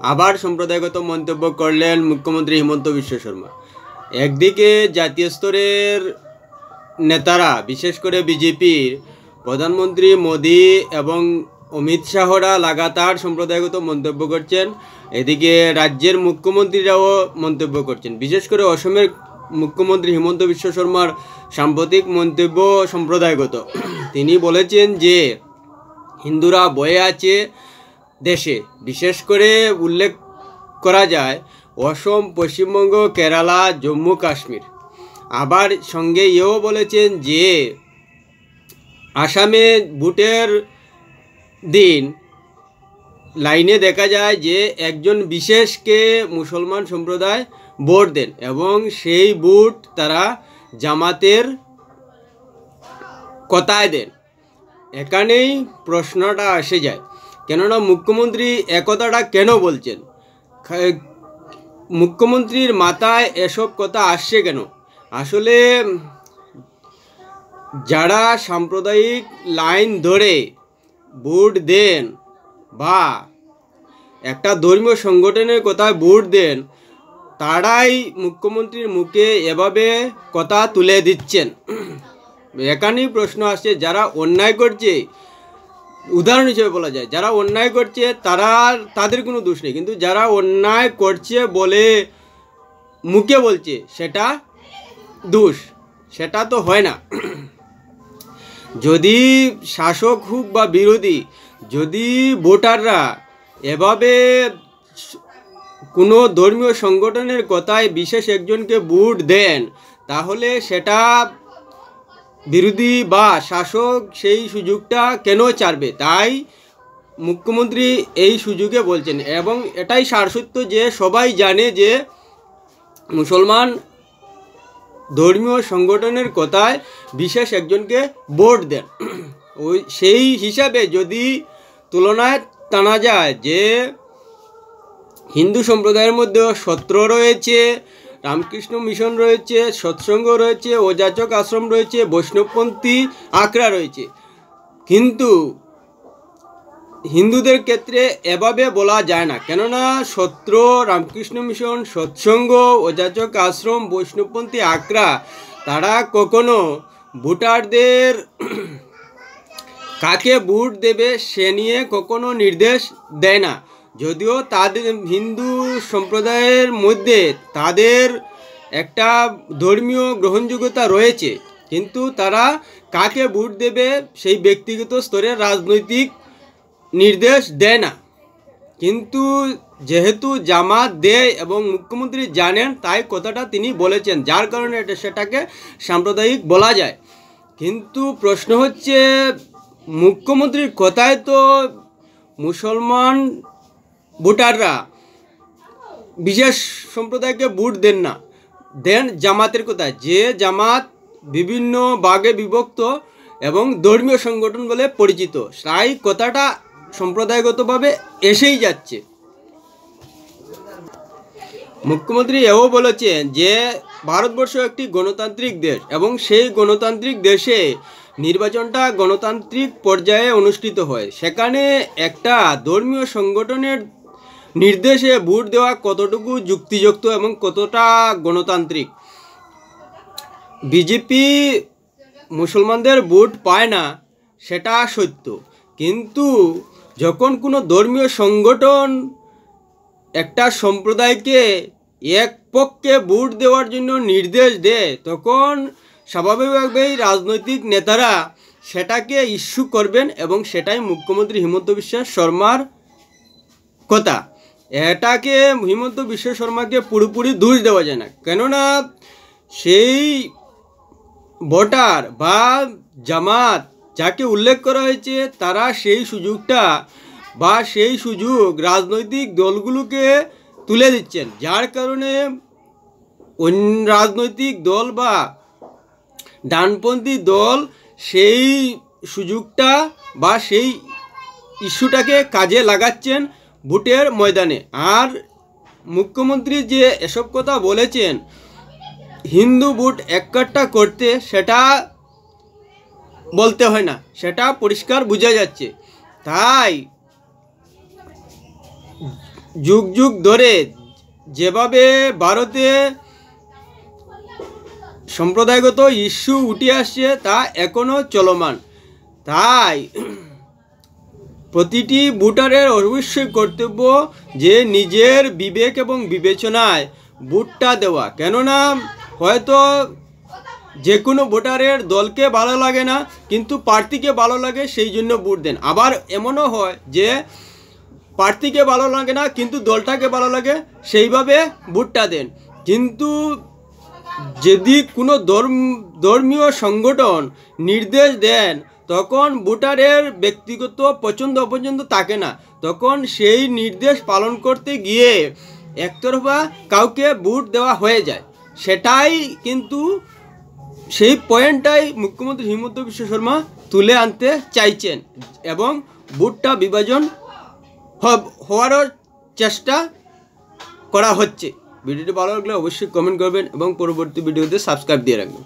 আবার সম্প্রদায়গত মন্তব্য করলেন মুখ্যমন্ত্রী হিমন্ত বিশ্ব শর্মা। একদিকে জাতীয় স্তরের নেতারা, বিশেষ করে বিজেপির প্রধানমন্ত্রী মোদি এবং অমিত শাহরা লাগাতার সম্প্রদায়গত মন্তব্য করছেন, এদিকে রাজ্যের মুখ্যমন্ত্রীরাও মন্তব্য করছেন। বিশেষ করে অসমের মুখ্যমন্ত্রী হিমন্ত বিশ্ব শর্মার সাম্প্রতিক মন্তব্য সম্প্রদায়গত। তিনি বলেছেন যে হিন্দুরা বয়ে আছে দেশে, বিশেষ করে উল্লেখ করা যায় অসম, পশ্চিমবঙ্গ, কেরালা, জম্মু কাশ্মীর। আবার সঙ্গে এও বলেছেন যে আসামে ভোটের দিন লাইনে দেখা যায় যে একজন বিশেষকে মুসলমান সম্প্রদায় ভোট দেন এবং সেই ভোট তারা জামাতের কথায় দেন। এখানেই প্রশ্নটা এসে যায়, কেননা মুখ্যমন্ত্রী একথাটা কেন বলছেন? মুখ্যমন্ত্রীর মাথায় এসব কথা আসছে কেন? আসলে যারা সাম্প্রদায়িক লাইন ধরে ভোট দেন বা একটা ধর্মীয় সংগঠনের কথায় ভোট দেন, তারাই মুখ্যমন্ত্রীর মুখে এভাবে কথা তুলে দিচ্ছেন। এখানেই প্রশ্ন আসছে, যারা অন্যায় করছে, উদাহরণ হিসেবে বলা যায় যারা অন্যায় করছে তাদের কোনো দোষ নেই, কিন্তু যারা অন্যায় করছে বলে মুখে বলছে সেটা দোষ, সেটা তো হয় না। যদি শাসক হোক বা বিরোধী, যদি ভোটাররা এভাবে কোনো ধর্মীয় সংগঠনের কথায় বিশেষ একজনকে ভোট দেন, তাহলে সেটা বিরোধী বা শাসক সেই সুযোগটা কেন ছাড়বে? তাই মুখ্যমন্ত্রী এই সুযোগে বলছেন, এবং এটাই সারসত্য যে সবাই জানে যে মুসলমান ধর্মীয় সংগঠনের কথায় বিশেষ একজনকে ভোট দেন। ওই সেই হিসাবে যদি তুলনায় টানা যায় যে হিন্দু সম্প্রদায়ের মধ্যে সত্র রয়েছে, রামকৃষ্ণ মিশন রয়েছে, সৎসঙ্গ রয়েছে, অযাচক আশ্রম রয়েছে, বৈষ্ণবপন্থী আখড়া রয়েছে, কিন্তু হিন্দুদের ক্ষেত্রে এভাবে বলা যায় না। কেননা সত্র, রামকৃষ্ণ মিশন, সৎসঙ্গ, অযাচক আশ্রম, বৈষ্ণবপন্থী আখড়া তারা কখনো ভোটারদের কাকে ভোট দেবে সে নিয়ে কখনো নির্দেশ দেয় না। যদিও তাদের হিন্দু সম্প্রদায়ের মধ্যে তাদের একটা ধর্মীয় গ্রহণযোগ্যতা রয়েছে, কিন্তু তারা কাকে ভোট দেবে সেই ব্যক্তিগত স্তরে রাজনৈতিক নির্দেশ দেয় না। কিন্তু যেহেতু জামাত দেয় এবং মুখ্যমন্ত্রী জানেন, তাই কথাটা তিনি বলেছেন, যার কারণে সেটাকে সাম্প্রদায়িক বলা যায়। কিন্তু প্রশ্ন হচ্ছে, মুখ্যমন্ত্রীর কথায় তো মুসলমান ভোটাররা বিশেষ সম্প্রদায়কে ভোট দেন না, দেন জামাতের কথায়, যে জামাত বিভিন্ন ভাগে বিভক্ত এবং ধর্মীয় সংগঠন বলে পরিচিত। তাই কথাটা সম্প্রদায়গতভাবে এসেই যাচ্ছে। মুখ্যমন্ত্রী এও বলেছেন যে ভারতবর্ষ একটি গণতান্ত্রিক দেশ এবং সেই গণতান্ত্রিক দেশে নির্বাচনটা গণতান্ত্রিক পর্যায়ে অনুষ্ঠিত হয়। সেখানে একটা ধর্মীয় সংগঠনের নির্দেশে ভোট দেওয়া কতটুকু যুক্তিযুক্ত এবং কতটা গণতান্ত্রিক? বিজেপি মুসলমানদের ভোট পায় না, সেটা সত্য, কিন্তু যখন কোনো ধর্মীয় সংগঠন একটা সম্প্রদায়কে এক পক্ষে ভোট দেওয়ার জন্য নির্দেশ দেয়, তখন স্বাভাবিকভাবেই রাজনৈতিক নেতারা সেটাকে ইস্যু করবেন, এবং সেটাই মুখ্যমন্ত্রী হিমন্ত বিশ্ব শর্মার কথা। এটাকে হিমন্ত বিশ্ব শর্মাকে পুরোপুরি দোষ দেওয়া যায় না, কেননা সেই ভোটার বা জামাত যাকে উল্লেখ করা হয়েছে, তারা সেই সুযোগটা বা সেই সুযোগ রাজনৈতিক দলগুলোকে তুলে দিচ্ছেন, যার কারণে অন্য রাজনৈতিক দল বা ডানপন্থী দল সেই সুযোগটা বা সেই ইস্যুটাকে কাজে লাগাচ্ছেন ভোটের ময়দানে। আর মুখ্যমন্ত্রী যে এসব কথা বলেছেন হিন্দু ভোট এককাট্টা করতে, সেটা বলতে হয় না, সেটা পরিষ্কার বোঝা যাচ্ছে। তাই যুগ যুগ ধরে যেভাবে ভারতে সম্প্রদায়গত ইস্যু উঠে আসছে তা এখনও চলমান। তাই প্রতিটি ভোটারের অবশ্যই কর্তব্য যে নিজের বিবেক এবং বিবেচনায় ভোটটা দেওয়া। কেননা হয়তো যে কোনো ভোটারের দলকে ভালো লাগে না, কিন্তু প্রার্থীকে ভালো লাগে, সেই জন্য ভোট দেন। আবার এমনও হয় যে প্রার্থীকে ভালো লাগে না কিন্তু দলটাকে ভালো লাগে, সেইভাবে ভোটটা দেন। কিন্তু যদি কোনো ধর্মীয় সংগঠন নির্দেশ দেন, তখন ভোটারের ব্যক্তিগত পছন্দ অপছন্দ থাকে না, তখন সেই নির্দেশ পালন করতে গিয়ে একতরফা কাউকে ভোট দেওয়া হয়ে যায়। সেটাই কিন্তু সেই পয়েন্টটাই মুখ্যমন্ত্রী হিমন্ত বিশ্ব শর্মা তুলে আনতে চাইছেন এবং ভোটটা বিভাজন হওয়ারও চেষ্টা করা হচ্ছে। ভিডিওটি ভালো লাগলে অবশ্যই কমেন্ট করবেন এবং পরবর্তী ভিডিওতে সাবস্ক্রাইব দিয়ে রাখবেন।